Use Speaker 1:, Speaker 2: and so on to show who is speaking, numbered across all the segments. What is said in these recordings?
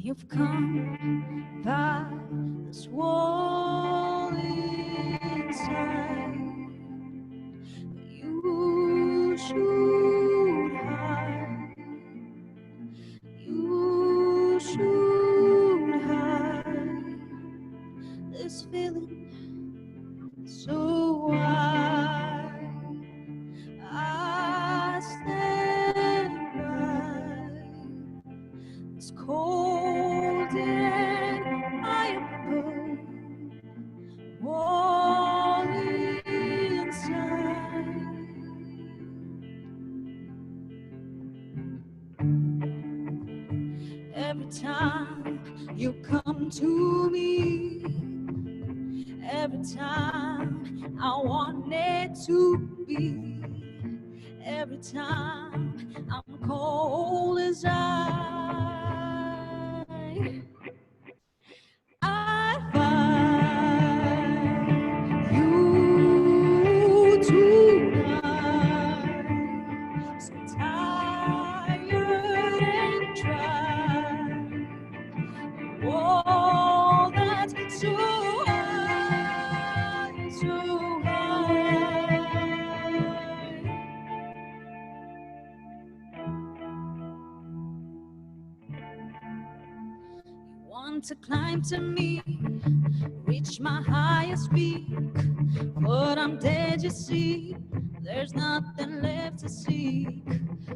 Speaker 1: You've come by this wall inside. You should hide. You should hide. This feeling so wide. I stand by. It's cold and I am wall inside. Every time you come to me, every time I want it to be, every time I'm cold as I find you tonight, so tired and dry. Oh, that's so high, so high. You want to climb to me, reach my highest peak, but I'm dead, you see. There's nothing left to seek.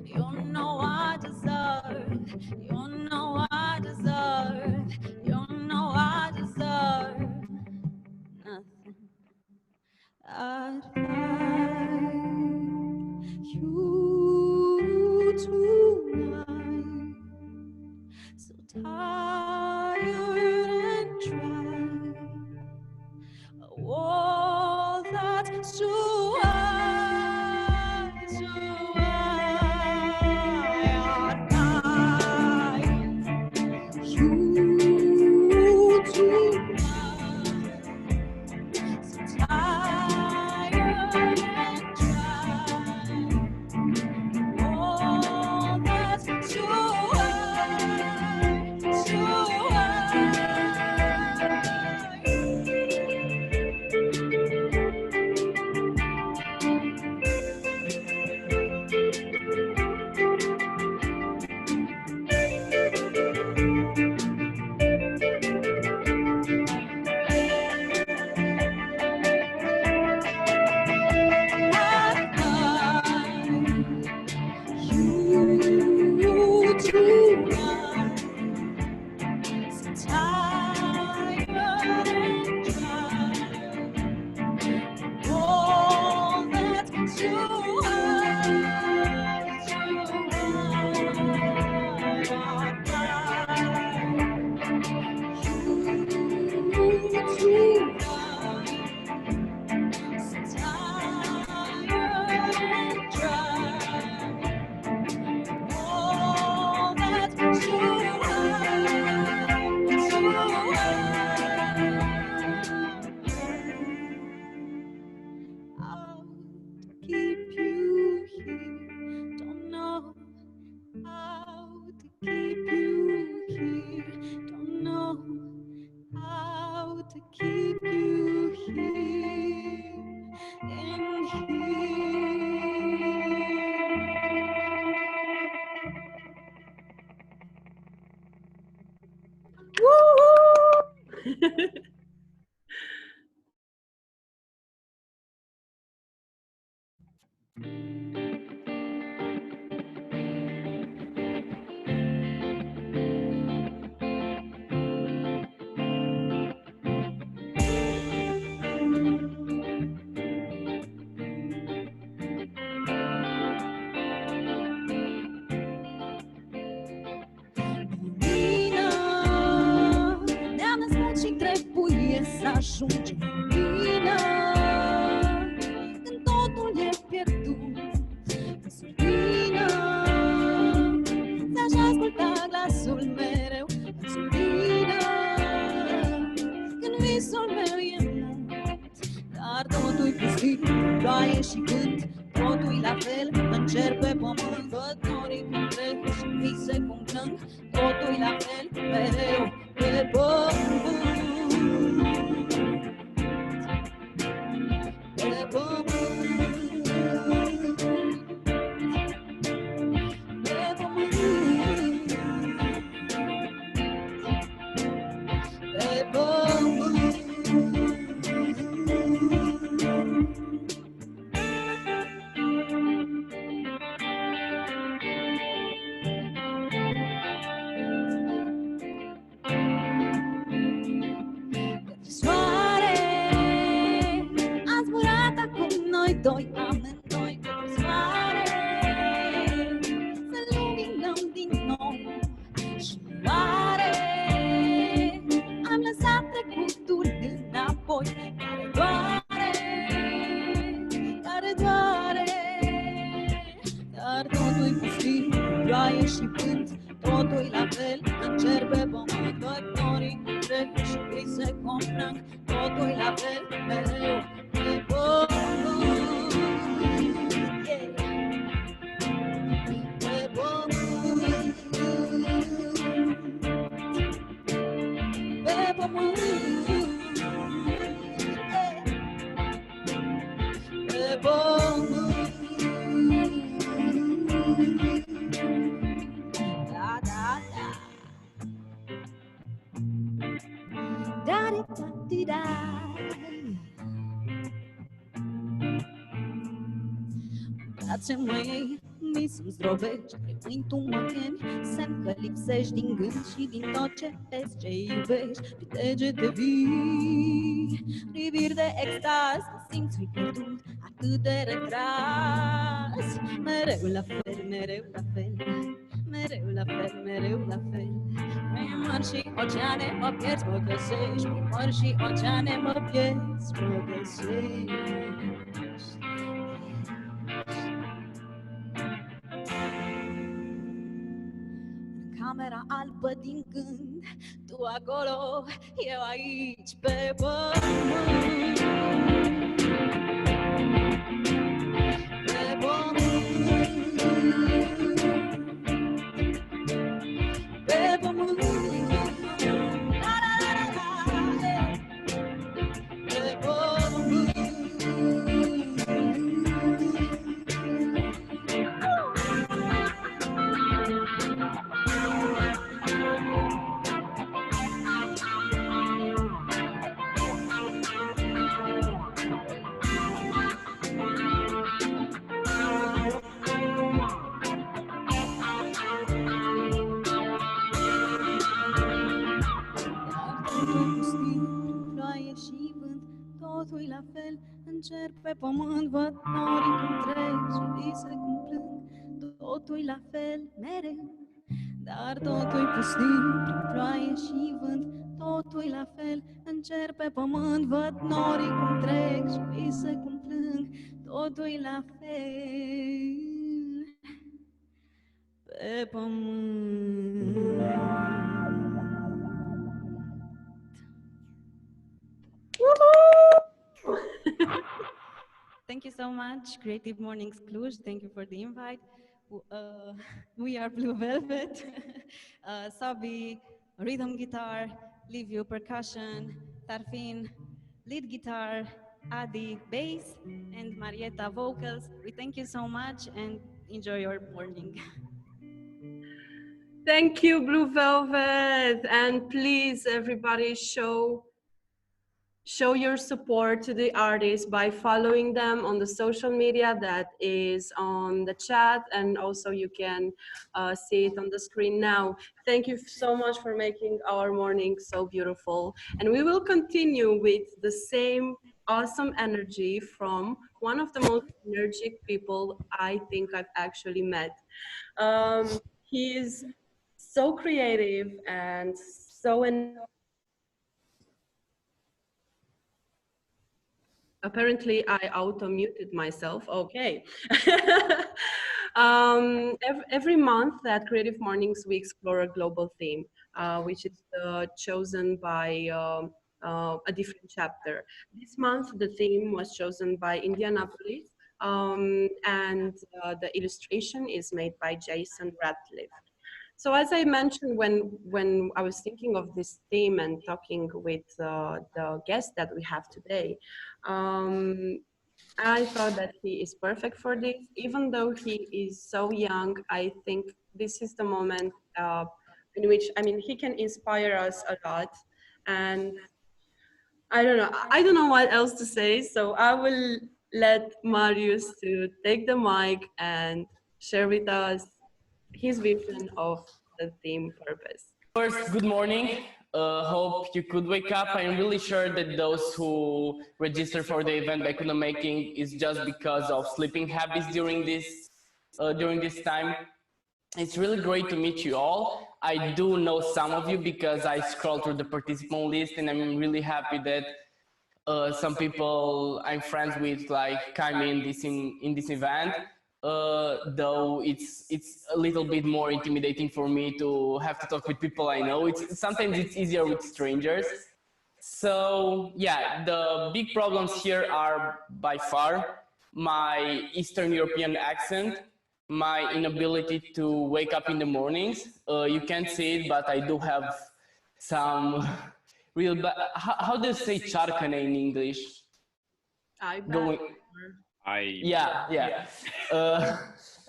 Speaker 1: You know I deserve. You know I deserve. You know I deserve nothing. I'd find you tonight, so tired and dry. A wall that's so high, so high. I'd find you tonight, so tired and dry. Oh, that's so high, so high. Ajunge lumina când totul e pierdut, când și vânt, totul la fel, în cer pe pământ, văd norii cum trec și vise cum plâng, totul la fel, mereu pe pământ. Pe pământ. Pe pământ. Pe pământ. Soare, a zburat acum noi doi amândoi către soare, să luminăm din nou. Și oare am lăsat trecutul înapoi, care doare, care doare, dar totul-i pustiu, ploaie și vânt, totul-i la fel, în cer pe pământ, văd norii trec și vise cum plâng, totul-i la fel, mereu pe pământ. Yeah. Pe pământ. Pe pământ. Yeah. Pe pământ. Da, da, da. Da-di-da-di-da. Brațe măi, mi sunt zdrobești, pe mâini tu mă chemi, semn că lipsești din gând și din tot ce vezi, ce iubești, pe degete vii, priviri de extaz, mă simți fi pierdut, atât de retras, mereu la fel, mereu la fel, mereu la fel, mereu la fel. Prin mări și oceane mă pierzi, mă găsești, prin mări și oceane mă pierzi, mă găsești. Camera albă din gând, tu acolo, eu aici pe pământ. Pe pământ. Pe pământ. La, la, la, la, la. Pe pământ. Totul la fel, în cer pe pământ, văd norii cum trec și vise cum plâng, totul la fel, mereu, dar totul pustiu, prin ploaie și vânt, totul la fel, în cer pe pământ, văd norii cum trec și vise cum plâng, totul la fel, pe pământ. Thank you so much, Creative Mornings Cluj. Thank you for the invite. We are Blue Velvet. Sabi, rhythm guitar, Liviu, percussion, Tarfin, lead guitar, Adi, bass, and Marietta, vocals. We thank you so much and enjoy your morning.
Speaker 2: Thank you, Blue Velvet. And please, everybody, show your support to the artists by following them on the social media that is on the chat, and also you can see it on the screen now. Thank you so much for making our morning so beautiful. And we will continue with the same awesome energy from one of the most energetic people I think I've actually met. He is so creative and so apparently I auto-muted myself. Okay. Every month at Creative Mornings, we explore a global theme, which is chosen by a different chapter. This month, the theme was chosen by Indianapolis, The illustration is made by Jason Ratliff. So as I mentioned, when I was thinking of this theme and talking with the guest that we have today, I thought that he is perfect for this. Even though he is so young, I think this is the moment in which, I mean, he can inspire us a lot. And I don't know what else to say. So I will let Marius to take the mic and share with us his vision of the theme purpose.
Speaker 3: First, good morning. Hope you could wake up. I'm really sure that those who registered for the event by couldn't making is just because of sleeping habits during this time. It's really great to meet you all. I do know some of you because I scrolled through the participant list, and I'm really happy that some people I'm friends with like came in this event. Though it's a little bit more intimidating for me to have to talk with people I know. Sometimes it's easier with strangers. So yeah, the big problems here are by far my Eastern European accent, my inability to wake up in the mornings. You can't see it, but I do have some real bad. How do you say charkane in English? Going. Yeah.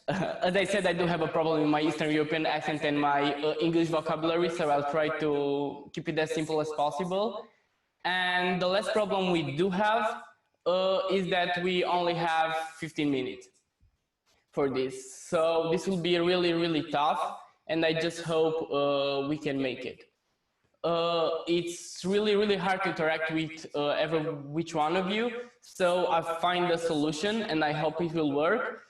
Speaker 3: As I said, I do have a problem with my Eastern European accent and my English vocabulary, so I'll try to keep it as simple as possible. And the last problem we do have is that we only have 15 minutes for this. So this will be really, really tough, and I just hope we can make it. It's really, really hard to interact with every which one of you. So I find a solution, and I hope it will work.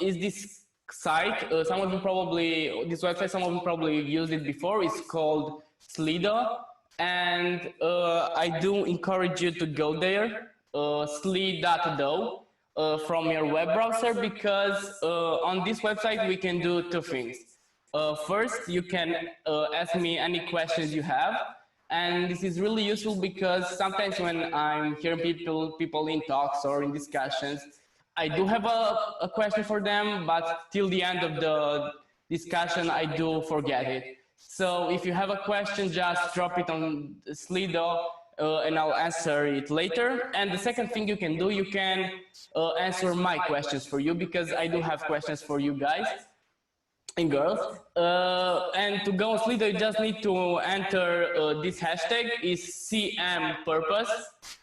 Speaker 3: Is this site? This website, some of you probably used it before. It's called Slido, and I do encourage you to go there, sli.do, from your web browser, because on this website we can do two things. First, you can ask me any questions you have, and this is really useful because sometimes when I'm hearing people in talks or in discussions, I do have a question for them, but till the end of the discussion, I do forget it. So if you have a question, just drop it on Slido, and I'll answer it later. And the second thing you can do, you can answer my questions for you, because I do have questions for you guys and girls. And to go on Slido, you just need to enter this hashtag is CM purpose.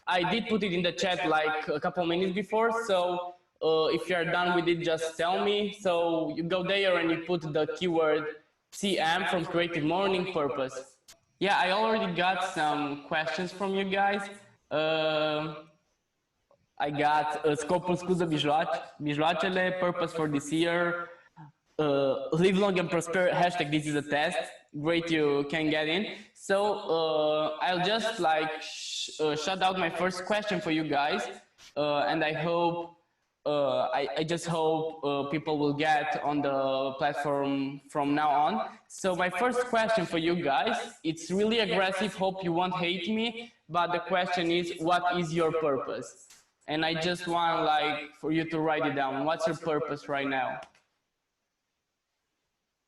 Speaker 3: I did put it in the chat like a couple minutes before, so if you are done with it, just tell me. So you go there and you put the keyword CM from Creative Morning purpose. Yeah, I already got some questions from you guys. I got scopul scuză mijloacele, purpose for this year, live long and prosper, hashtag this is a test. Great, you can get in. So I'll just like shut out my first question for you guys, and I hope I just hope people will get on the platform from now on. So my first question for you guys, it's really aggressive, hope you won't hate me, but the question is, what is your purpose? And I just want like for you to write it down. What's your purpose right now?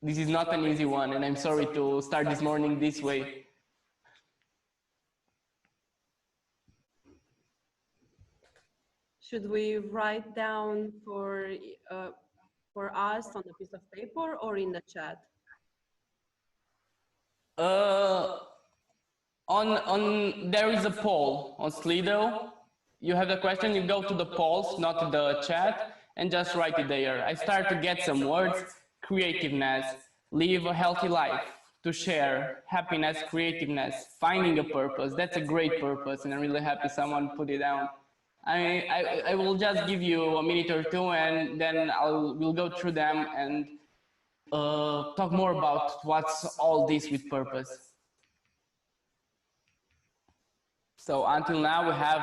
Speaker 3: This is not an easy one, and I'm sorry to start this morning this way.
Speaker 2: Should we write down for us on a piece of paper or in the chat?
Speaker 3: There is a poll on Slido. You have the question, you go to the polls, not to the chat, and just write it there. I start to get some words: creativeness, live a healthy life, to share, happiness, creativeness, finding a purpose. That's a great purpose, and I'm really happy someone put it down. I will just give you a minute or two, and then we'll go through them and talk more about what's all this with purpose. So until now we have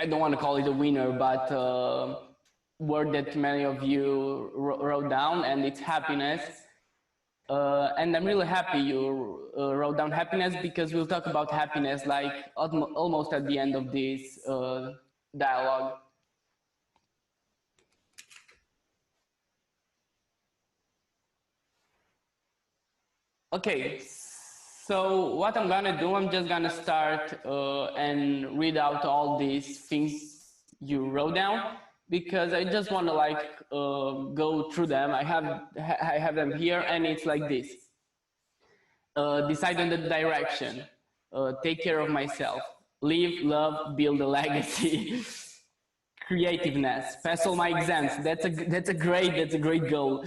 Speaker 3: I don't want to call it a winner, but word that many of you wrote down, and it's happiness. And I'm really happy you wrote down happiness, because we'll talk about happiness like almost at the end of this dialogue. Okay, so what I'm gonna do, I'm just gonna start and read out all these things you wrote down because I just want to like go through them. I have them here, and it's like this: decide on the direction, take care of myself, live, love, build a legacy. Creativeness, pass all my exams. That's a great goal.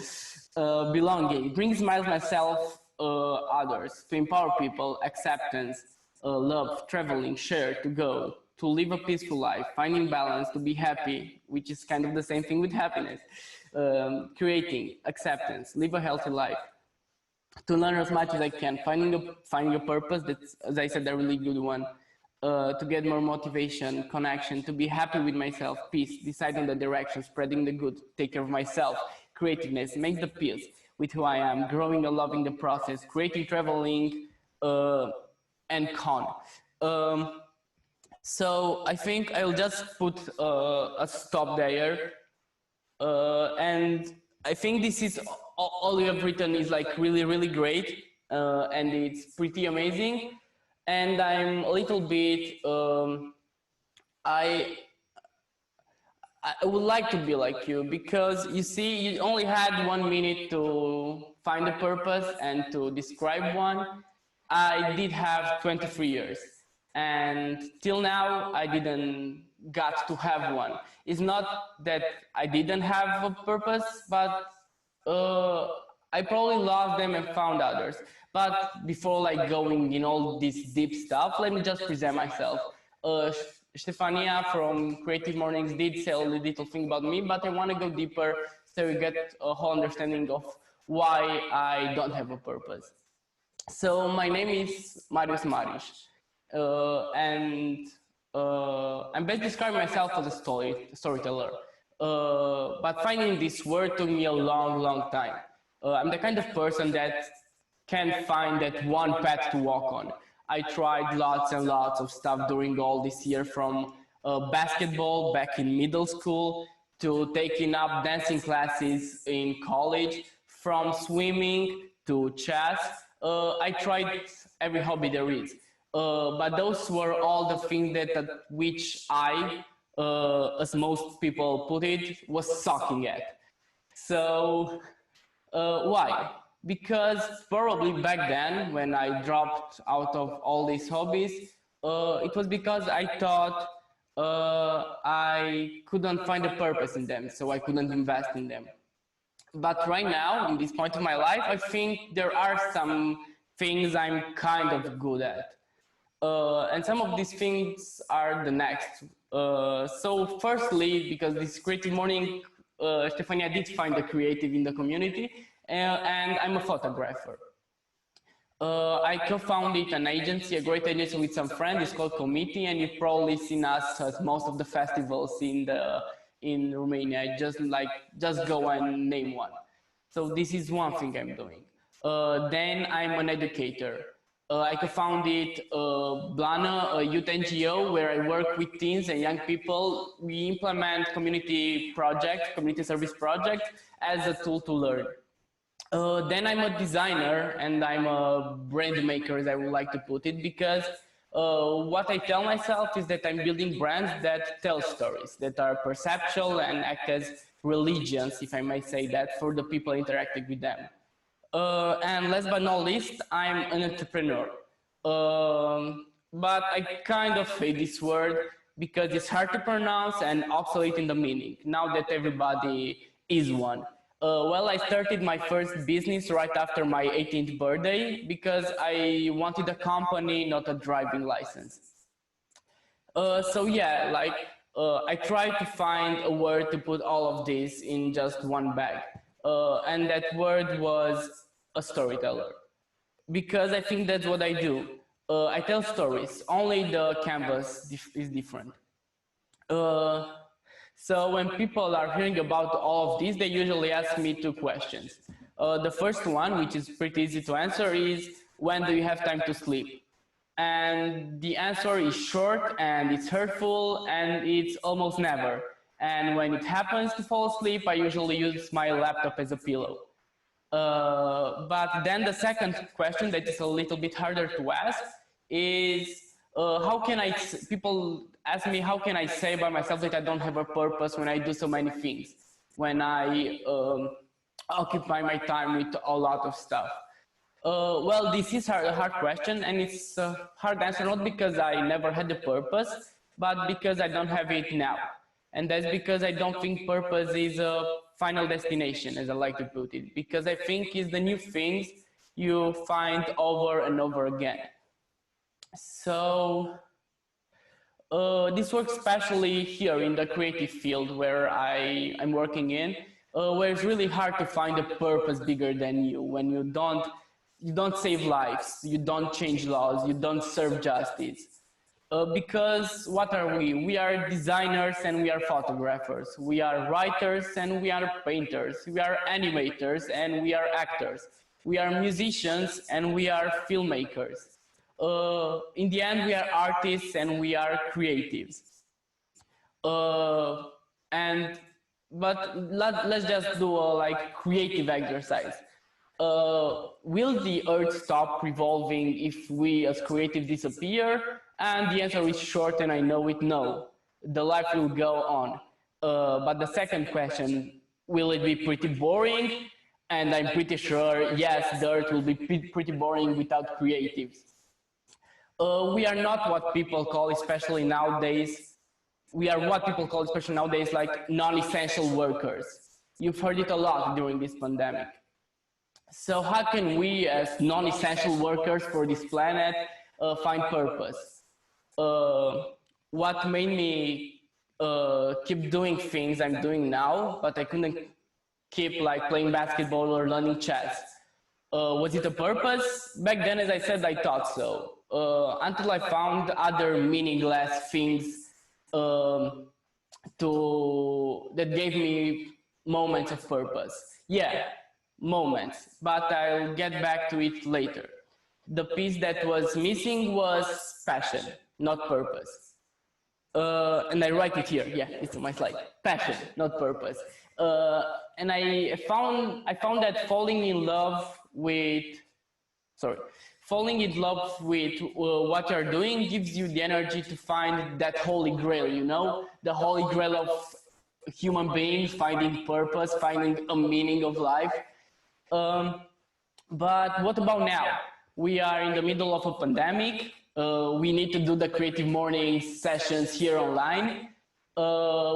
Speaker 3: Belonging, bring smiles myself, others, to empower people, acceptance, love, traveling, share, to go, to live a peaceful life, finding balance, to be happy, which is kind of the same thing with happiness. Creating, acceptance, live a healthy life, to learn as much as I can, finding a purpose. That's, as I said, a really good one. To get more motivation, connection, to be happy with myself, peace, deciding the direction, spreading the good, take care of myself, creativeness, make the peace with who I am, growing and loving the process, creating, traveling, and con. So I think I'll just put a stop there. And I think this is all you have written is like really, really great, and it's pretty amazing. And I'm a little bit, I would like to be like you, because you see, you only had 1 minute to find a purpose and to describe one. I did have 23 years, and till now I didn't got to have one. It's not that I didn't have a purpose, but I probably lost them and found others. But before like going in all this deep stuff, let me just present myself. Stefania from Creative Mornings did say a little thing about me, but I want to go deeper so you get a whole understanding of why I don't have a purpose. So my name is Marius Mariș, and I'm best describing myself as a storyteller. But finding this word took me a long, long time. I'm the kind of person that can't find that one path to walk on. I tried lots and lots of stuff during all this year, from basketball back in middle school to taking up dancing classes in college, from swimming to chess. I tried every hobby there is. But those were all the things that at which I, as most people put it, was sucking at. So why? Because probably back then, when I dropped out of all these hobbies, it was because I thought I couldn't find a purpose in them, so I couldn't invest in them. But right now, in this point of my life, I think there are some things I'm kind of good at. And some of these things are the next. So firstly, because this creative morning, Stefania did find the creative in the community, and I'm a photographer. I co-founded an agency, a great agency with some friends. It's called Committee, and you've probably seen us at most of the festivals in Romania. Just go and name one. So this is one thing I'm doing. Then I'm an educator. I co-founded Blana, a youth NGO, where I work with teens and young people. We implement community projects, community service projects, as a tool to learn. Then I'm a designer, and I'm a brand maker, as I would like to put it, because what I tell myself is that I'm building brands that tell stories, that are perceptual and act as religions, if I may say that, for the people interacting with them. And last but not least, I'm an entrepreneur. But I kind of hate this word because it's hard to pronounce and obsolete in the meaning, now that everybody is one. Well, I started my first business right after my 18th birthday because I wanted a company, not a driving license. So yeah, I tried to find a word to put all of this in just one bag. And that word was a storyteller. Because I think that's what I do. I tell stories, only the canvas is different. So when people are hearing about all of this, they usually ask me two questions. The first one, which is pretty easy to answer, is when do you have time to sleep? And the answer is short, and it's hurtful, and it's almost never. And when it happens to fall asleep, I usually use my laptop as a pillow. But then the second question that is a little bit harder to ask is how can people ask me, how can I say by myself that I don't have a purpose when I do so many things, when I occupy my time with a lot of stuff? Well, this is a hard question, and it's a hard answer not because I never had a purpose, but because I don't have it now. And that's because I don't think purpose is a final destination, as I like to put it, because I think it's the new things you find over and over again. So this works especially here in the creative field where I'm working in, where it's really hard to find a purpose bigger than you, when you don't save lives, you don't change laws, you don't serve justice. Because what are we? We are designers and we are photographers. We are writers and we are painters. We are animators and we are actors. We are musicians and we are filmmakers. In the end, we are artists and we are creatives. But let's just do a creative exercise. Will the earth stop revolving if we as creative disappear? And the answer is short, and I know it, no. The life will go on. But the second question, will it be pretty boring? And I'm pretty sure, yes, the earth will be pretty boring without creatives. We are not what people call, especially nowadays, like non-essential workers. You've heard it a lot during this pandemic. So how can we as non-essential workers for this planet find purpose? What made me keep doing things I'm doing now, but I couldn't keep playing basketball or learning chess? Was it a purpose? Back then, as I said, I thought so. Until I found other meaningless things that gave me moments of purpose. Yeah, moments, but I'll get back to it later. The piece that was missing was passion, not purpose. And I write it here. Yeah, it's on my slide. Passion, not purpose. And I found that falling in love with what you're doing gives you the energy to find that holy grail, you know, the holy grail of human beings finding purpose, finding a meaning of life. But what about now? We are in the middle of a pandemic. We need to do the Creative Mornings sessions here online.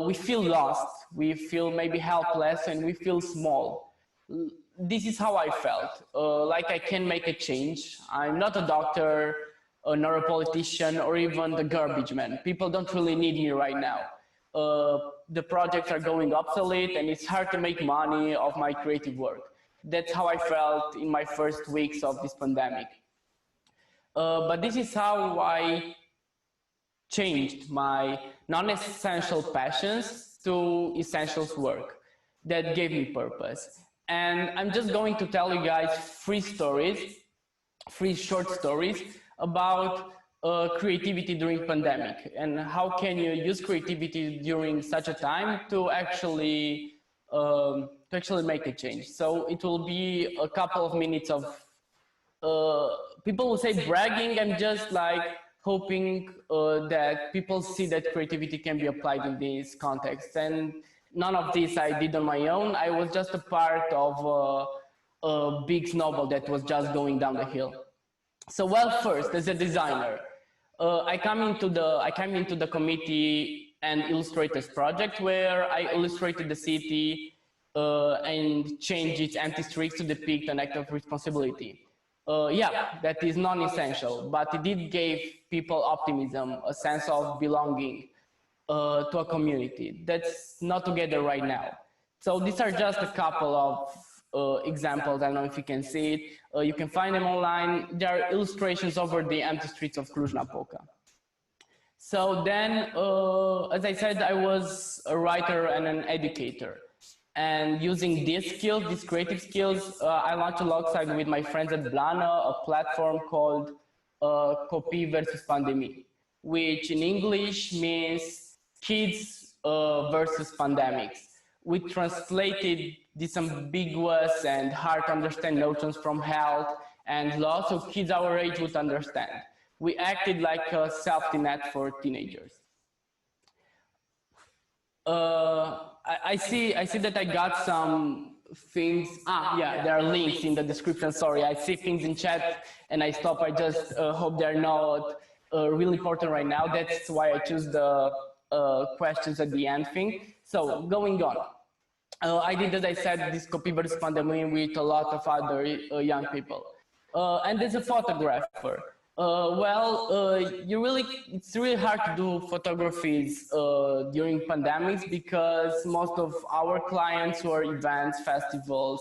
Speaker 3: We feel lost. We feel maybe helpless and we feel small. This is how I felt, like I can make a change. I'm not a doctor, nor a politician, or even the garbage man. People don't really need me right now. The projects are going obsolete and it's hard to make money off my creative work. That's how I felt in my first weeks of this pandemic. But this is how I changed my non-essential passions to essentials work that gave me purpose. And I'm just going to tell you guys three short stories about creativity during pandemic and how can you use creativity during such a time to actually make a change. So it will be a couple of minutes of people will say bragging. I'm just hoping that people see that creativity can be applied in this context. And none of this I did on my own. I was just a part of a big snowball that was just going down the hill. So, well, first, as a designer, I came into the committee and illustrators project where I illustrated the city and changed its empty streets to depict an act of responsibility. Yeah, that is non-essential, but it did give people optimism, a sense of belonging to a community that's not together right now. So these are just a couple of examples. I don't know if you can see it. You can find them online. There are illustrations over the empty streets of Cluj-Napoca. So then, as I said, I was a writer and an educator. And using these skills, these creative skills, I launched alongside with my friends at Blana a platform called Copii versus Pandemie, which in English means kids versus pandemics. We translated disambiguous and hard to understand notions from health and law, so kids our age would understand. We acted like a safety net for teenagers. I see that I got some things. Yeah, there are links in the description. Sorry, I see things in chat and I stop. I just hope they're not really important right now. That's why I choose the questions at the end thing. So going on. I did, as I said, this copyverse pandemic with a lot of other young people. And as a photographer, it's really hard to do photographies during pandemics because most of our clients were events, festivals,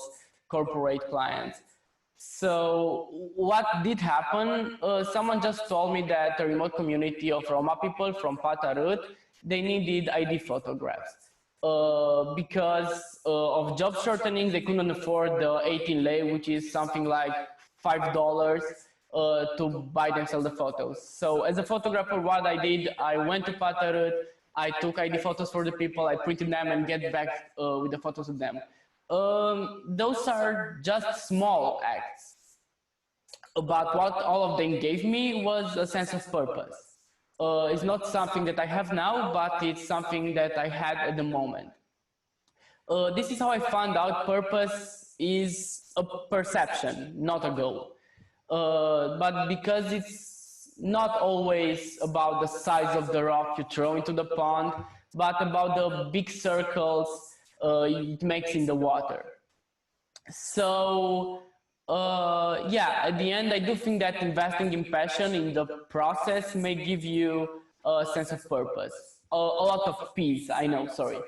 Speaker 3: corporate clients. So what did happen? Someone just told me that a remote community of Roma people from Patarut, they needed ID photographs. Because of job shortening, they couldn't afford the 18 lei, which is something like $5 to buy themselves the photos. So as a photographer, what I did, I went to Patarut, I took ID photos for the people, I printed them and get back with the photos of them. Those are just small acts. But what all of them gave me was a sense of purpose. It's not something that I have now, but it's something that I had at the moment. This is how I found out purpose is a perception, not a goal. But because it's not always about the size of the rock you throw into the pond, but about the big circles it makes in the water. So yeah, at the end, I do think that investing in passion in the process may give you a sense of purpose, a lot of peace, I know, sorry.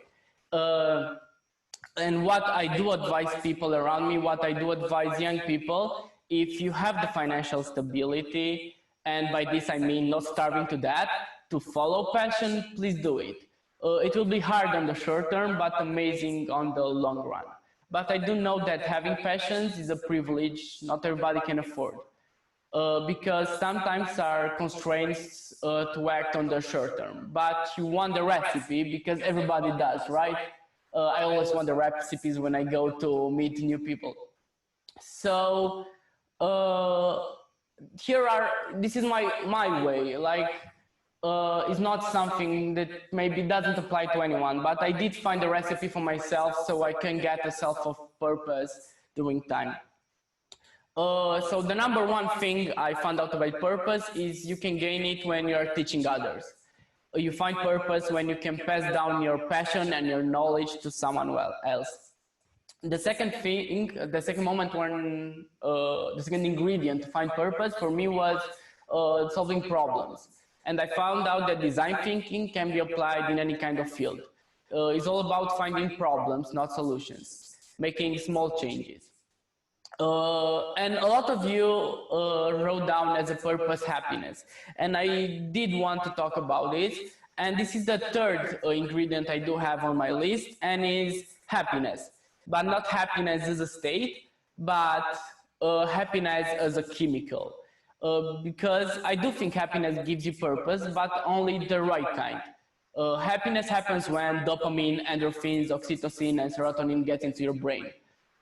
Speaker 3: And what I do advise people around me, what I do advise young people, if you have the financial stability, and by this I mean not starving to that, to follow passion, please do it. It will be hard on the short term, but amazing on the long run. But I do know that having passions is a privilege not everybody can afford. Because sometimes are constraints to act on the short term. But you want the recipe because everybody does, right? I always want the recipes when I go to meet new people. So this is my way. Like, it's not something that maybe doesn't apply to anyone, but I did find a recipe for myself so I can get a sense of purpose during time. So the number one thing I found out about purpose is you can gain it when you're teaching others. You find purpose when you can pass down your passion and your knowledge to someone else. The second thing, the second moment when, the second ingredient to find purpose for me was solving problems. And I found out that design thinking can be applied in any kind of field. It's all about finding problems, not solutions, making small changes. And a lot of you wrote down as a purpose happiness. And I did want to talk about it. And this is the third ingredient I do have on my list, and is happiness. But not happiness as a state, but happiness as a chemical. Because I do think happiness gives you purpose, but only the right kind. Happiness happens when dopamine, endorphins, oxytocin, and serotonin get into your brain.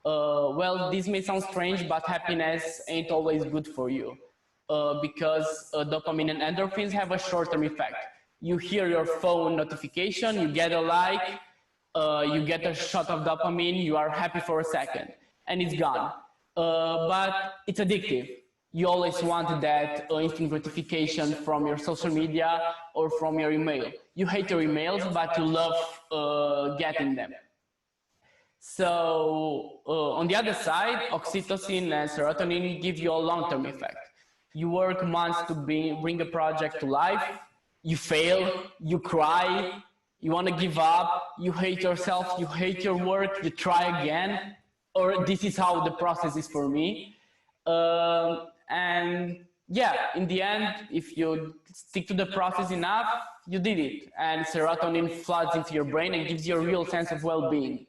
Speaker 3: Well, this may sound strange, but happiness ain't always good for you. Because dopamine and endorphins have a short-term effect. You hear your phone notification, you get a like, you get a shot of dopamine, you are happy for a second, and it's gone. But it's addictive. You always want that instant gratification from your social media or from your email. You hate your emails, but you love getting them. So on the other side, oxytocin and serotonin give you a long-term effect. You work months to bring a project to life, you fail, you cry, you want to give up, you hate yourself, you hate your work, you try again, or this is how the process is for me. And yeah, in the end, if you stick to the process enough, you did it. And serotonin floods into your brain and gives you a real sense of well-being.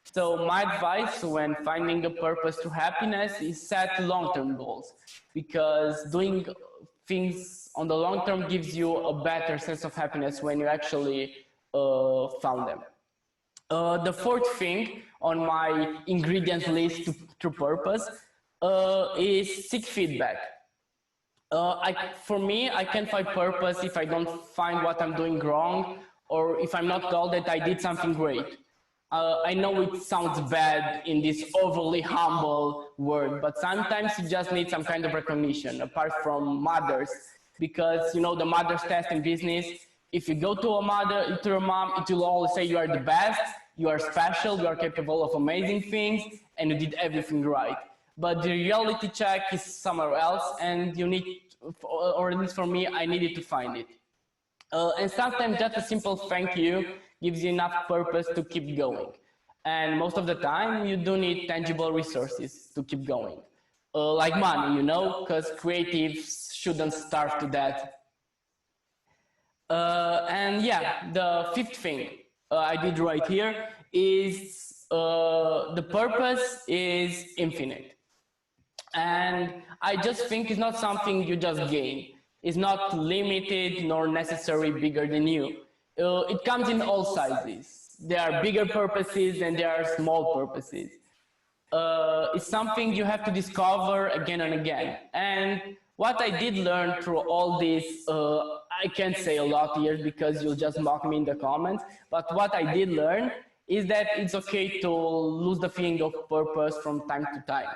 Speaker 3: So my advice when finding a purpose to happiness is set long-term goals, because doing things on the long term gives you a better sense of happiness when you actually found them. The fourth thing on my ingredients list to purpose is seek feedback. For me, I can't find purpose if I don't find what I'm doing wrong, or if I'm not told that I did something great. I know it sounds bad in this overly humble word, but sometimes you just need some kind of recognition, apart from mothers, because you know the mother's test in business. If you go to your mom, it will always say you are the best, you are special, you are capable of amazing things, and you did everything right. But the reality check is somewhere else, and you need, or at least for me, I needed to find it. And sometimes just a simple thank you gives you enough purpose to keep going. And most of the time, you do need tangible resources to keep going. Like money, you know, because creatives shouldn't starve to that. And yeah, the fifth thing I did right here is the purpose is infinite. And I just think it's not something you just gain. It's not limited nor necessarily bigger than you. It comes in all sizes. There are bigger purposes and there are small purposes. It's something you have to discover again and again. And what I did learn through all this, I can't say a lot here because you'll just mock me in the comments, but what I did learn is that it's okay to lose the feeling of purpose from time to time.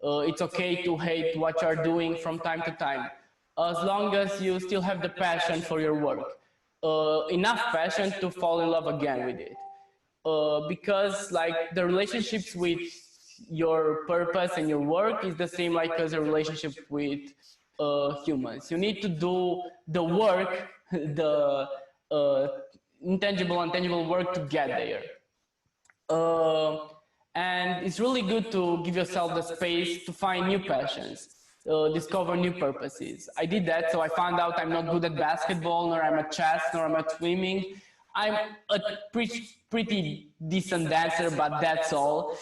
Speaker 3: It's okay to hate what you're doing from time to time, as long as you still have the passion for your work. Enough passion to fall in love again with it. Because like the relationships with your purpose and your work is the same like as a relationship with humans. You need to do the work, the intangible and tangible work to get there. And it's really good to give yourself the space to find new passions, discover new purposes. I did that, so I found out I'm not good at basketball, nor I'm at chess, nor I'm at swimming. I'm a pretty decent dancer, but that's all.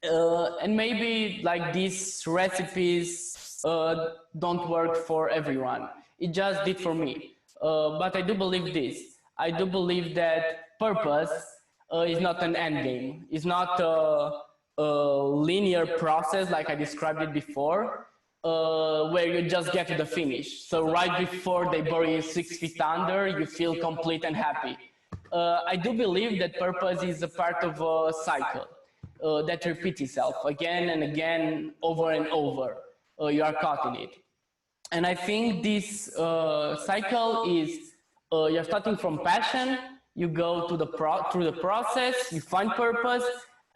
Speaker 3: And maybe like these recipes don't work for everyone. It just did for me. But I do believe this. I do believe that purpose is not an end game. It's not a linear process like I described it before, where you just get to the finish. So right before they bury you 6 feet under, you feel complete and happy. I do believe that purpose is a part of a cycle that repeats itself again and again, over and over. You are caught in it. And I think this cycle is you're starting from passion, you go to through the process, you find purpose,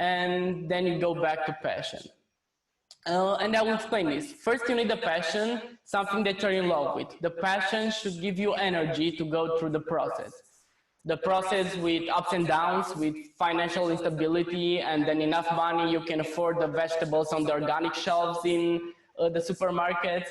Speaker 3: and then you go back to passion. And I will explain this. First, you need a passion, something that you're in love with. The passion should give you energy to go through the process. The process with ups and downs, with financial instability, and then enough money you can afford the vegetables on the organic shelves in the supermarkets,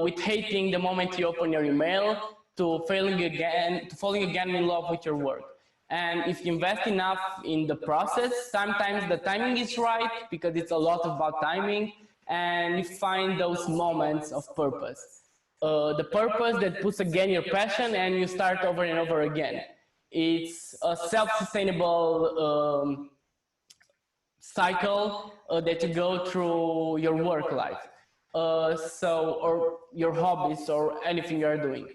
Speaker 3: with hating the moment you open your email, to falling again in love with your work. And if you invest enough in the process, sometimes the timing is right, because it's a lot about timing, and you find those moments of purpose. The purpose that puts again your passion, and you start over and over again. It's a self-sustainable cycle that you go through your work life, or your hobbies, or anything you're doing.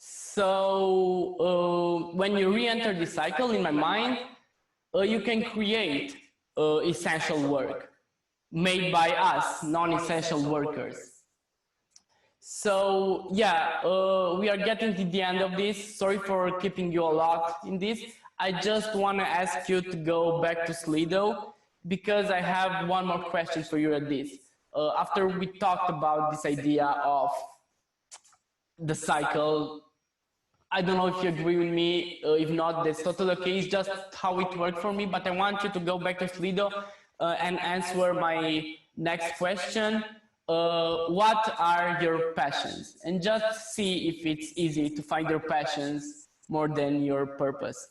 Speaker 3: So when you re-enter this cycle, in my mind, you can create essential work made by us, non-essential workers. So yeah, we are getting to the end of this. Sorry for keeping you a lot in this. I just want to ask you to go back to Slido, because I have one more question for you at this. After we talked about this idea of the cycle, I don't know if you agree with me. If not, that's totally okay. It's just how it worked for me. But I want you to go back to Slido and answer my next question. What are your passions? And just see if it's easy to find your passions more than your purpose.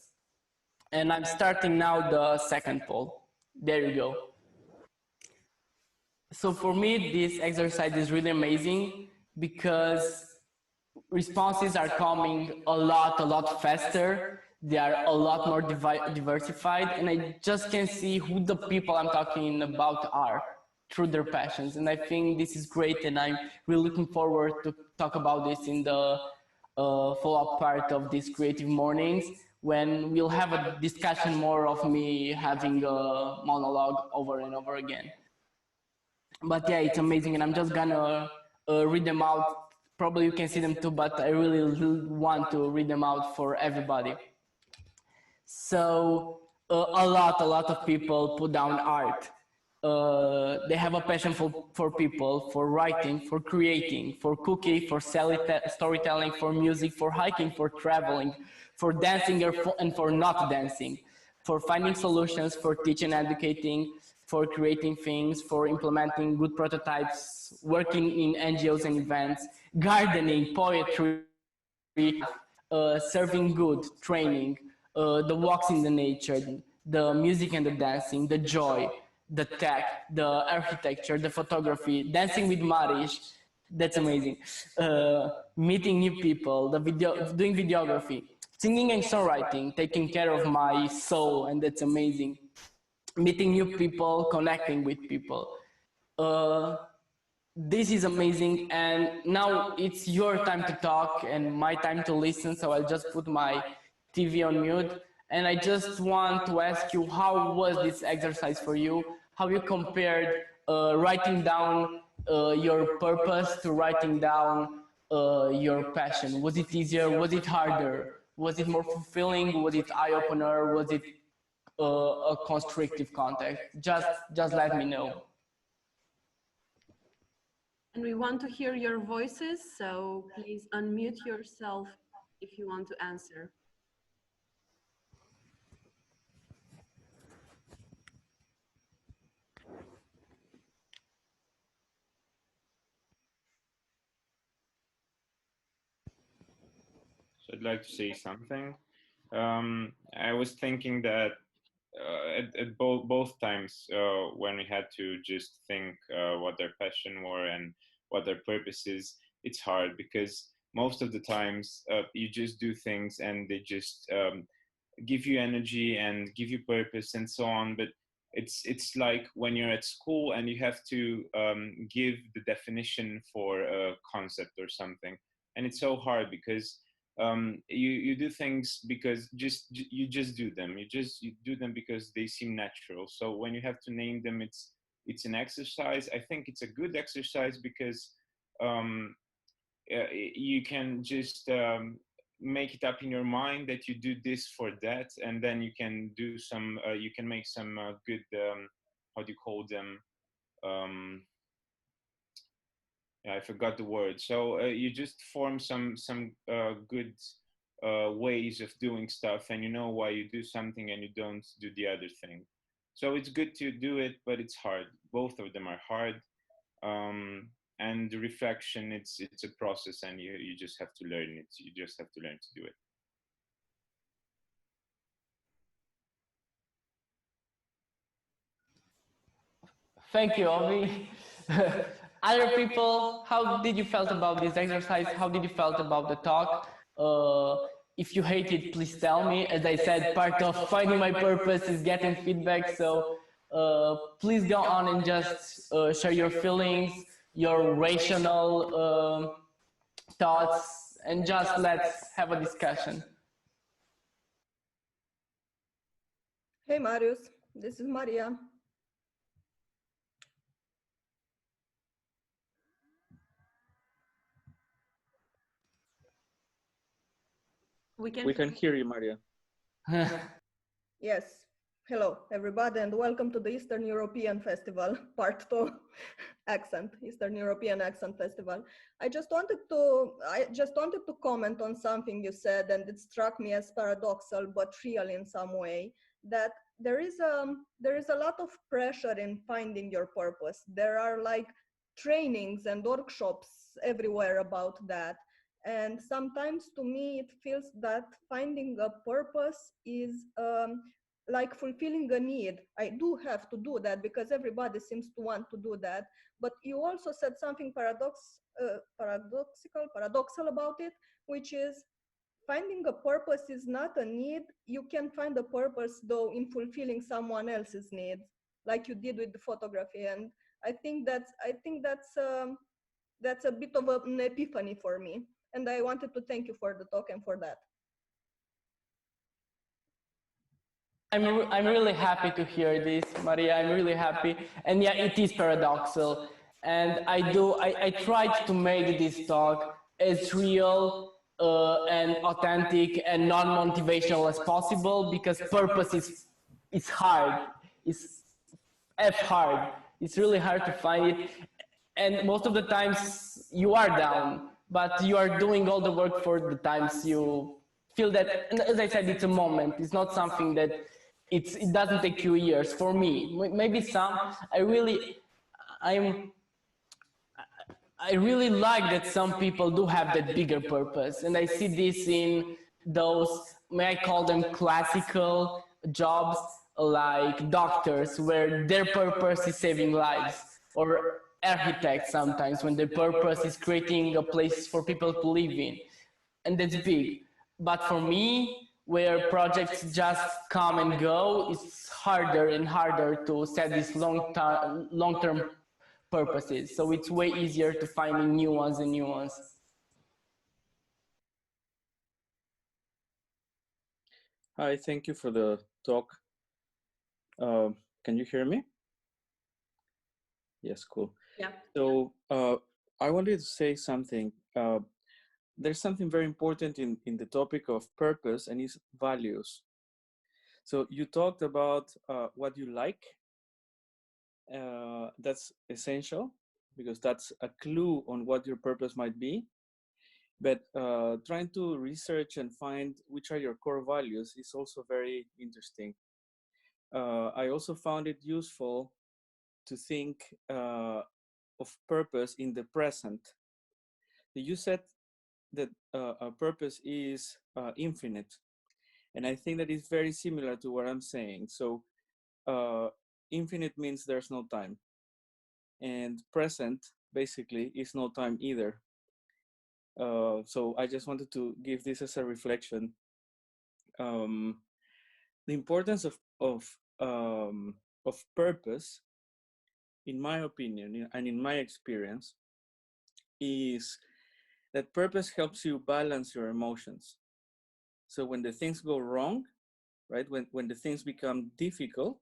Speaker 3: And I'm starting now the second poll. There you go. So for me, this exercise is really amazing, because responses are coming a lot faster They are a lot more diversified, and I just can see who the people I'm talking about are through their passions. And I think this is great, and I'm really looking forward to talk about this in the follow-up part of these creative mornings, when we'll have a discussion more of me having a monologue over and over again. But yeah, it's amazing, and I'm just gonna read them out. Probably you can see them too, but I really want to read them out for everybody. So a lot of people put down art. They have a passion for people, for writing, for creating, for cooking, for storytelling, for music, for hiking, for traveling, for dancing and for not dancing, for finding solutions, for teaching and educating, for creating things, for implementing good prototypes, working in NGOs and events, gardening, poetry, serving good, training, the walks in the nature, the music and the dancing, the joy, the tech, the architecture, the photography, dancing with Marius, that's amazing. Meeting new people, doing videography, singing and songwriting, taking care of my soul, and that's amazing. Meeting new people, connecting with people. This is amazing, and now it's your time to talk and my time to listen, so I'll just put my TV on mute, and I just want to ask you, how was this exercise for you? How you compared writing down your purpose to writing down your passion? Was it easier? Was it harder? Was it more fulfilling? Was it eye-opener? Was it a constrictive context? Just let me know.
Speaker 2: And we want to hear your voices, so please unmute yourself if you want to answer.
Speaker 4: So I'd like to say something. I was thinking that at both times when we had to just think what their passion were and what their purpose is, it's hard because most of the times you just do things and they just give you energy and give you purpose and so on. But it's like when you're at school and you have to give the definition for a concept or something, and it's so hard because you do things because you just do them. You do them because they seem natural. So when you have to name them, it's an exercise. I think it's a good exercise because you can just make it up in your mind that you do this for that, and then you can do some. You can make some good. How do you call them? I forgot the word. So you just form some good ways of doing stuff, and you know why you do something and you don't do the other thing. So it's good to do it, but it's hard. Both of them are hard. And the reflection, it's a process, and you just have to learn it. You just have to learn to do it.
Speaker 3: Thank you, Ovi. Other people, how did you felt about this exercise? How did you felt about the talk? If you hate it, please tell me. As I said, part of finding my purpose is getting feedback. So please go on and just share your feelings, your rational thoughts, and just let's have a discussion.
Speaker 5: Hey Marius, this is Maria.
Speaker 2: We
Speaker 6: can hear you, Maria.
Speaker 5: Yes, hello everybody, and welcome to the Eastern European Festival, part 2, Eastern European Accent Festival. I just wanted to comment on something you said, and it struck me as paradoxal but real in some way, that there is a lot of pressure in finding your purpose. There are like trainings and workshops everywhere about that. And sometimes to me, it feels that finding a purpose is like fulfilling a need. I do have to do that because everybody seems to want to do that. But you also said something paradoxal about it, which is finding a purpose is not a need. You can find a purpose though in fulfilling someone else's needs, like you did with the photography. And I think that's a bit of an epiphany for me. And I wanted to thank you for the talk and for that.
Speaker 3: I'm really happy to hear this, Maria. I'm really happy. And yeah, it is paradoxical. And I tried to make this talk as real and authentic and non-motivational as possible, because purpose is hard. It's hard. It's really hard to find it. And most of the times you are down, but you are doing all the work for the times you feel that, and as I said, it's a moment. It's not something that it doesn't take you years. For me, maybe some, I'm, I really like that some people do have that bigger purpose. And I see this in those, may I call them classical jobs, like doctors, where their purpose is saving lives, or architects sometimes, when their purpose is creating a place for people to live in. And that's big. But for me, where projects just come and go, it's harder and harder to set these long-term purposes. So it's way easier to finding new ones and new ones.
Speaker 6: Hi, thank you for the talk. Can you hear me? Yes, cool.
Speaker 2: Yeah.
Speaker 6: So I wanted to say something. There's something very important in the topic of purpose, and is values. So you talked about what you like. That's essential, because that's a clue on what your purpose might be. But trying to research and find which are your core values is also very interesting. I also found it useful to think of purpose in the present. You said that a purpose is infinite, and I think that is very similar to what I'm saying. So infinite means there's no time, and present basically is no time either. So I just wanted to give this as a reflection. The importance of purpose, in my opinion and in my experience, is that purpose helps you balance your emotions. So when the things go wrong, right, when the things become difficult,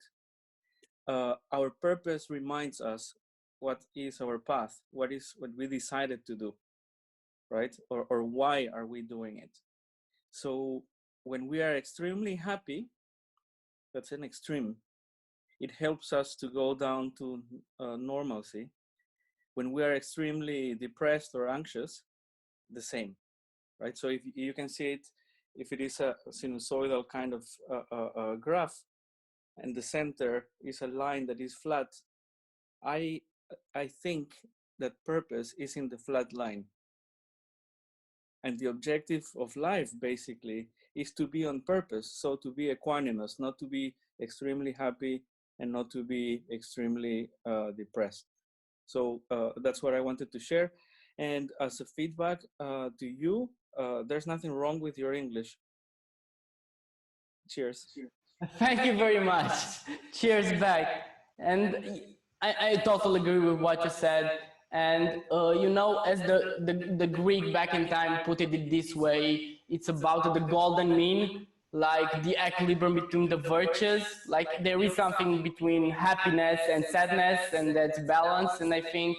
Speaker 6: our purpose reminds us what is our path, what we decided to do, right? Or why are we doing it? So when we are extremely happy, that's an extreme, it helps us to go down to normalcy. When we are extremely depressed or anxious, the same, right? So if you can see it, if it is a sinusoidal kind of graph, and the center is a line that is flat, I think that purpose is in the flat line. And the objective of life basically is to be on purpose. So to be equanimous, not to be extremely happy and not to be extremely depressed. So that's what I wanted to share. And as a feedback to you, there's nothing wrong with your English. Cheers.
Speaker 3: Thank you very much. Cheers back. And I totally agree with what you said. And you know, as the Greek back in time put it this way, it's about the golden mean, like the equilibrium between the virtues. Like there is something between happiness and sadness, and that's balance. And I think,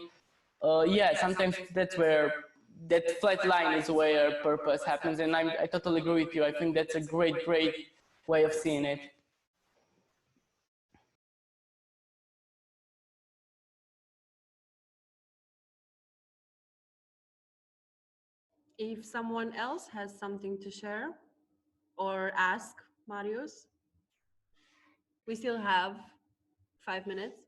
Speaker 3: yeah, sometimes that's where that flat line is where purpose happens. And I totally agree with you. I think that's a great way of seeing it.
Speaker 2: If someone else has something to share or ask Marius, we still have 5 minutes.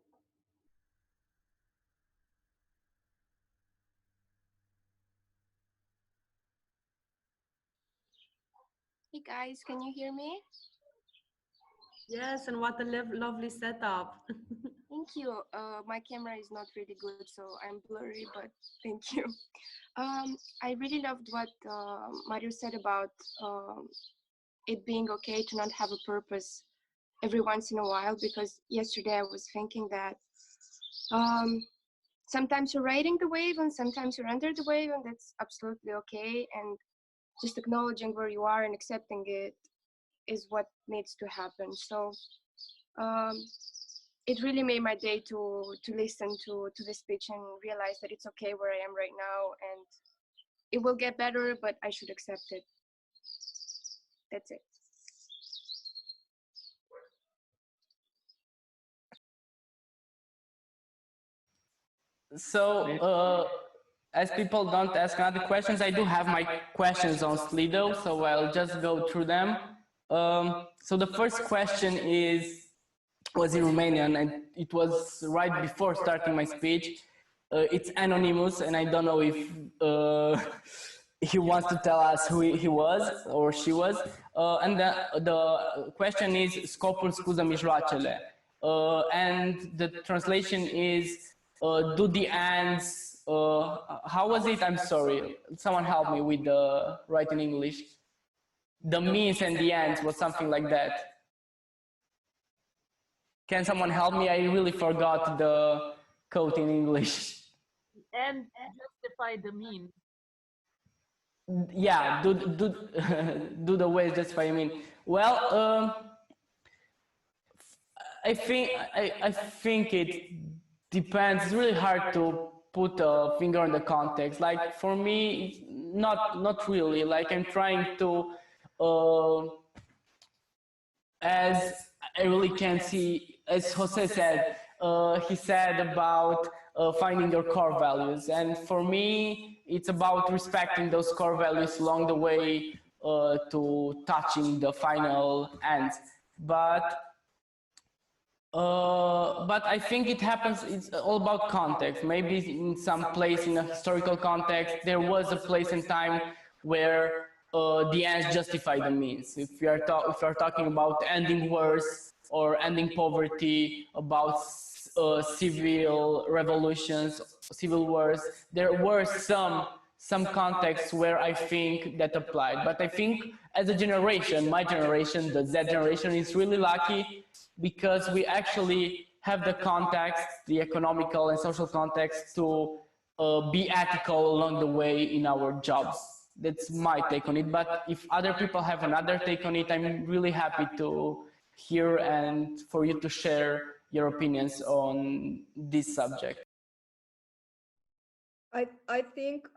Speaker 7: Hey guys, can you hear me?
Speaker 2: Yes, and what a lovely setup.
Speaker 7: Thank you. My camera is not really good, so I'm blurry, but thank you. I really loved what Marius said about it being okay to not have a purpose every once in a while, because yesterday I was thinking that sometimes you're riding the wave and sometimes you're under the wave, and that's absolutely okay. And just acknowledging where you are and accepting it is what needs to happen. So it really made my day to listen to this speech and realize that it's okay where I am right now, and it will get better, but I should accept it. That's it.
Speaker 3: So, as people don't ask other questions, I do have my questions on Slido, so I'll just go through them. So the first question was in Romanian, and it was right before starting my speech. It's anonymous, and I don't know if he wants to tell us who he was or she was. And the question is scopul scuză mijloacele. And the translation is do the ends, how was it? I'm sorry. Someone help me with the right in English. The means and the ends was something like that. Can someone help me? I really forgot the code in English.
Speaker 8: And justify the mean.
Speaker 3: Yeah, do the ways justify the mean. Well, I think it depends. It's really hard to put a finger on the context. Like for me, not really. Like I'm trying to, as I really can see, as Jose said, he said about finding your core values. And for me, it's about respecting those core values along the way to touching the final end. But I think it happens, it's all about context. Maybe in some place, in a historical context, there was a place and time where the ends justify the means. If we are talking about ending wars or ending poverty, about civil revolutions, civil wars, there were some contexts where I think that applied. But I think as a generation, my generation, the Z generation, is really lucky because we actually have the context, the economical and social context to be ethical along the way in our jobs. That's my take on it. But if other people have another take on it, I'm really happy to hear and for you to share your opinions on this subject.
Speaker 5: I think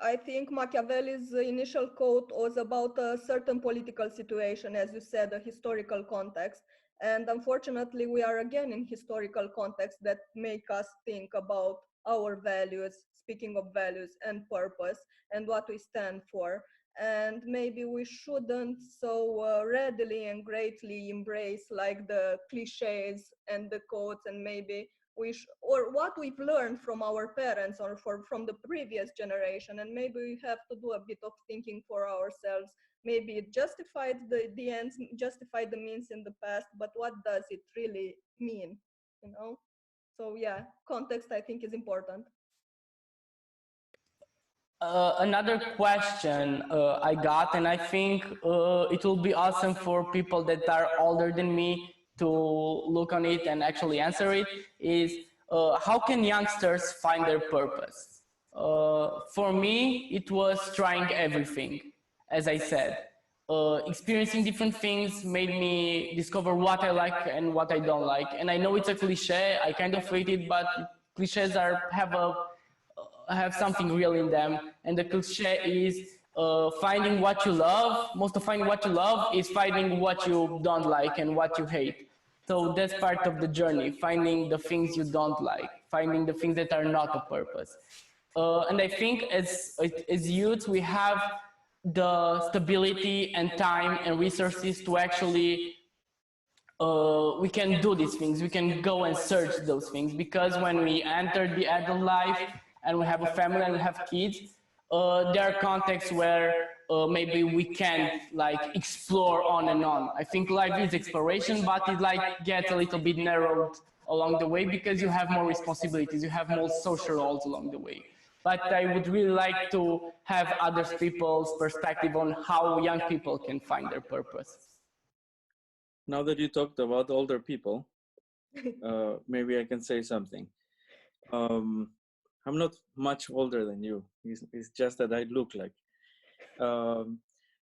Speaker 5: Machiavelli's initial quote was about a certain political situation, as you said, a historical context. And unfortunately, we are again in historical context that make us think about our values, speaking of values and purpose and what we stand for. And maybe we shouldn't so readily and greatly embrace like the cliches and the quotes, and maybe or what we've learned from our parents or from the previous generation, and maybe we have to do a bit of thinking for ourselves. Maybe it justified the ends, justified the means in the past, but what does it really mean, you know? So yeah, context I think is important.
Speaker 3: Another question I got, and I think it will be awesome for people that are older than me to look on it and actually answer it, is how can youngsters find their purpose? For me, it was trying everything, as I said. Experiencing different things made me discover what I like and what I don't like. And I know it's a cliche, I kind of hate it, but cliches have something real in them. And the cliche is finding what you love. Most of finding what you love is finding what you don't like and what you hate. So that's part of the journey, finding the things you don't like, finding the things that are not a purpose. And I think as youth, we have the stability and time and resources to actually we can do these things. We can go and search those things, because when we enter the adult life and we have a family and we have kids, there are contexts where maybe we can't like explore on and on. I think life is exploration, but it like gets a little bit narrowed along the way because you have more responsibilities, you have more social roles along the way. But I would really like to have other people's perspective on how young people can find their purpose.
Speaker 6: Now that you talked about older people, maybe I can say something. I'm not much older than you. It's just that I look like.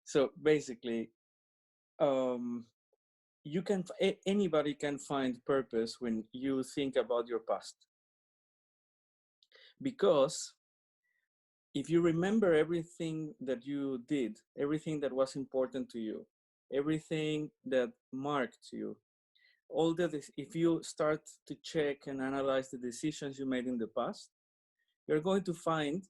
Speaker 6: So basically, anybody can find purpose when you think about your past. Because if you remember everything that you did, everything that was important to you, everything that marked you, if you start to check and analyze the decisions you made in the past, you're going to find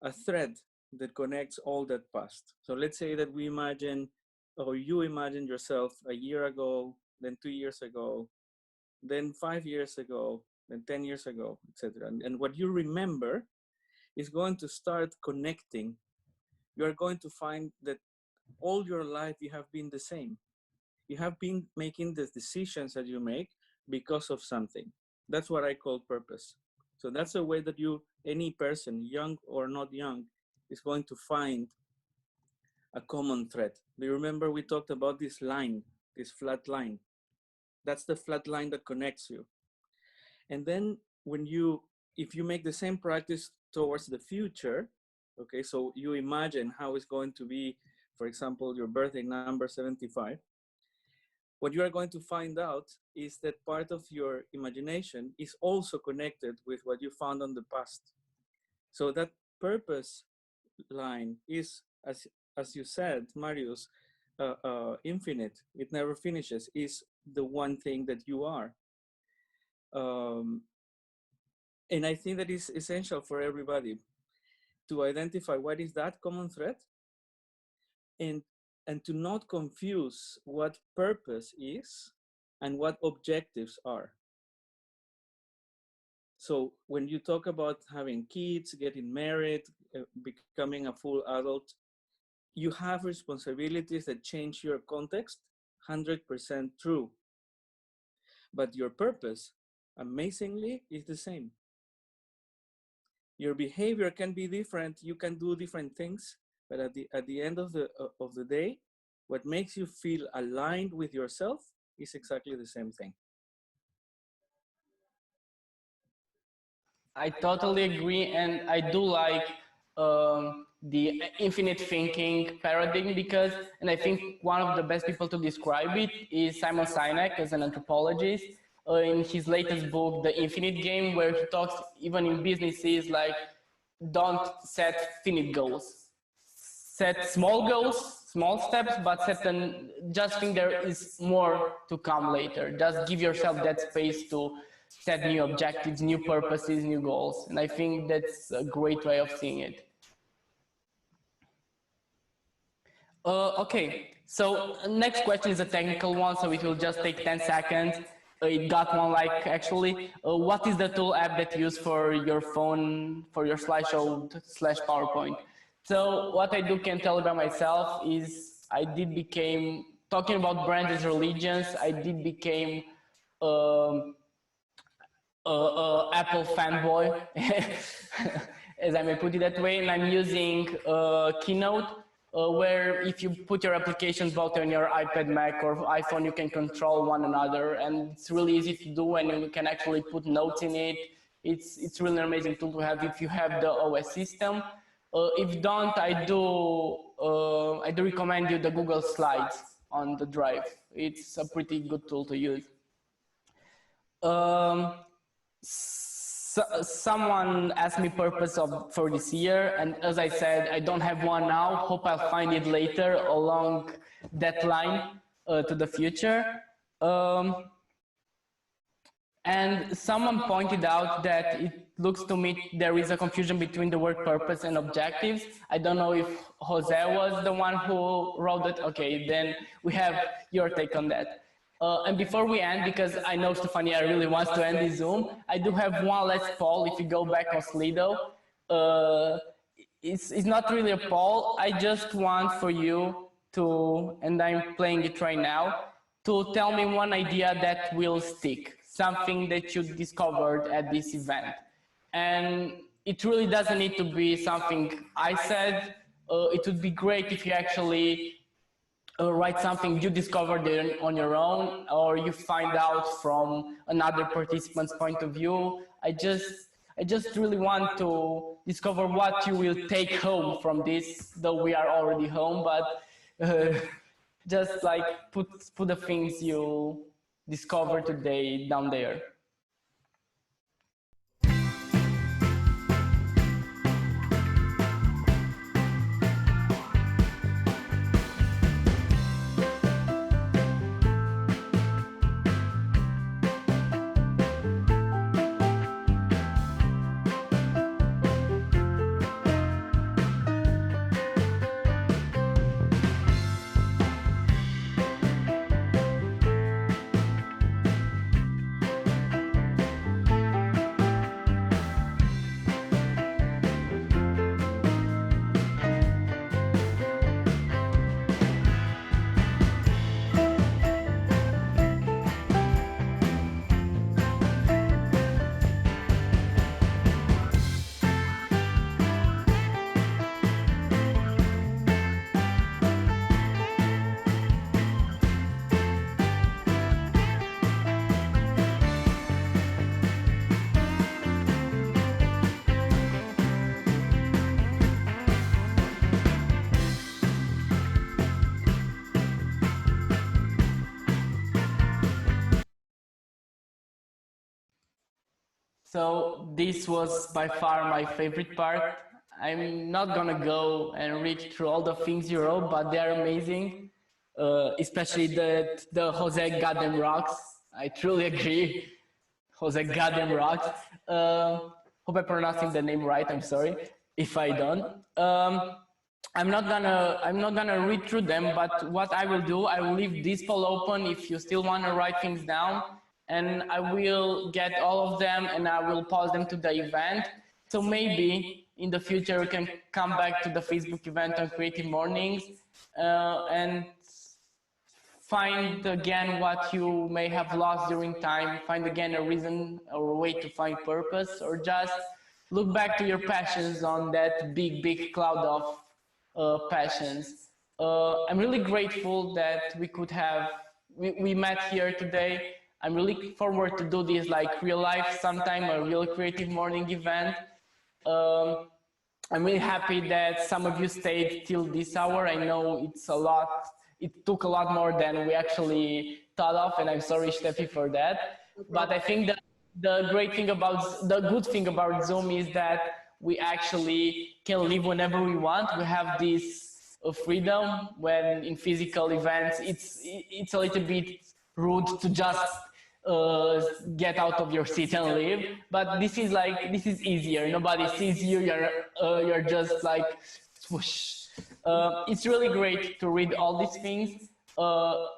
Speaker 6: a thread that connects all that past. So let's say that we imagine, or you imagine yourself a year ago, then 2 years ago, then 5 years ago, then 10 years ago, etc. And what you remember is going to start connecting. You're going to find that all your life you have been the same. You have been making the decisions that you make because of something. That's what I call purpose. So that's a way that any person, young or not young, is going to find a common thread. Do you remember we talked about this line, this flat line? That's the flat line that connects you. And then if you make the same practice towards the future, okay, so you imagine how it's going to be, for example, your birthday number 75, what you are going to find out is that part of your imagination is also connected with what you found on the past. So that purpose line is, as you said, Marius, infinite. It never finishes. Is the one thing that you are. And I think that is essential for everybody to identify what is that common thread, and to not confuse what purpose is and what objectives are. So when you talk about having kids, getting married, becoming a full adult, you have responsibilities that change your context, 100% true. But your purpose, amazingly, is the same. Your behavior can be different, you can do different things, but at the end of the day, what makes you feel aligned with yourself is exactly the same thing.
Speaker 3: I totally agree, and I do like the infinite thinking paradigm because, and I think one of the best people to describe it is Simon Sinek as an anthropologist. In his latest book, The Infinite Game, where he talks even in businesses like don't set finite goals. Set small goals, small steps, but just think there is more to come later. Just give yourself that space to set new objectives, new purposes, new goals. And I think that's a great way of seeing it. Okay, so next question is a technical one, so it will just take 10 seconds. It got one like, actually. What is the tool app that you use for your phone, for your slideshow/PowerPoint? So what I can tell about myself is I did become, talking about brands as religions, I did become Apple fanboy, as I may put it that way, and I'm using Keynote, where if you put your applications both on your iPad, Mac, or iPhone, you can control one another, and it's really easy to do, and you can actually put notes in it. It's really an amazing tool to have if you have the OS system. If don't, I do recommend you the Google Slides on the Drive. It's a pretty good tool to use. Someone asked me purpose for this year, and as I said, I don't have one now. Hope I'll find it later along that line to the future. And someone pointed out that it looks to me there is a confusion between the word purpose and objectives. I don't know if Jose was the one who wrote it. Okay, then we have your take on that. And before we end, because I know Stefania really wants to end this Zoom, I do have one last poll. If you go back on Slido, it's not really a poll. I just want for you to, and I'm playing it right now, to tell me one idea that will stick. something that you discovered at this event. And it really doesn't need to be something I said. It would be great if you actually write something you discovered on your own, or you find out from another participant's point of view. I just really want to discover what you will take home from this, though we are already home, but just like put the things you discovered today down there. So this was by far my favorite part. I'm not gonna go and read through all the things you wrote, but they're amazing. Especially the Jose Goddamn rocks. I truly agree. Jose Goddamn rocks. Hope I'm pronouncing the name right. I'm sorry if I don't. I'm not gonna read through them, but what I will do, I will leave this poll open if you still want to write things down, and I will get all of them and I will post them to the event. So maybe in the future we can come back to the Facebook event on Creative Mornings and find again what you may have lost during time, find again a reason or a way to find purpose, or just look back to your passions on that big cloud of passions. I'm really grateful that we could have, we met here today. I'm really forward to do this like real life sometime, a real Creative Morning event. I'm really happy that some of you stayed till this hour. I know it's a lot, it took a lot more than we actually thought of, and I'm sorry, Steffi, for that. But I think that the good thing about Zoom is that we actually can live whenever we want. We have this freedom, when in physical events, it's a little bit rude to just get out of your seat and leave. But this is easier. Nobody sees you. You're just like swoosh. It's really great to read all these things.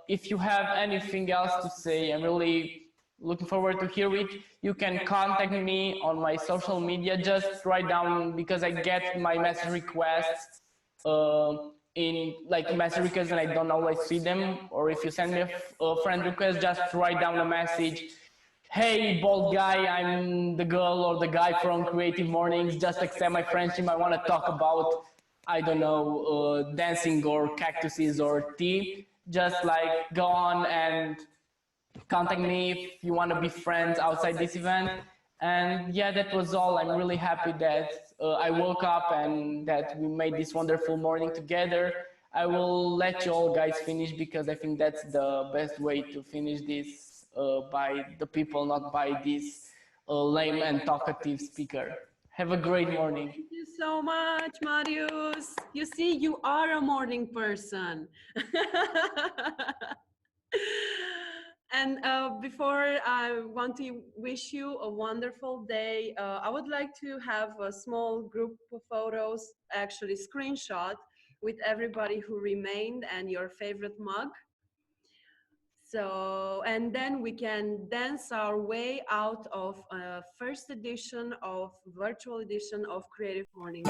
Speaker 3: If you have anything else to say, I'm really looking forward to hear it. You can contact me on my social media. Just write down, because I get my message requests in like message requests and I don't always see them. Or if you send me a friend request, just write down a message. Hey, bald guy, I'm the girl or the guy from Creative Mornings. Just accept my friendship. I want to talk about, I don't know, dancing or cactuses or tea. Just like go on and contact me if you want to be friends outside this event. And yeah, that was all. I'm really happy that I woke up and that we made this wonderful morning together. I will let you all guys finish, because I think that's the best way to finish this, by the people, not by this lame and talkative speaker. Have a great morning.
Speaker 2: Thank you so much, Marius. You see, you are a morning person. And before I want to wish you a wonderful day, I would like to have a small group of photos, actually screenshot, with everybody who remained and your favorite mug. So, and then we can dance our way out of first edition of virtual edition of Creative Morning.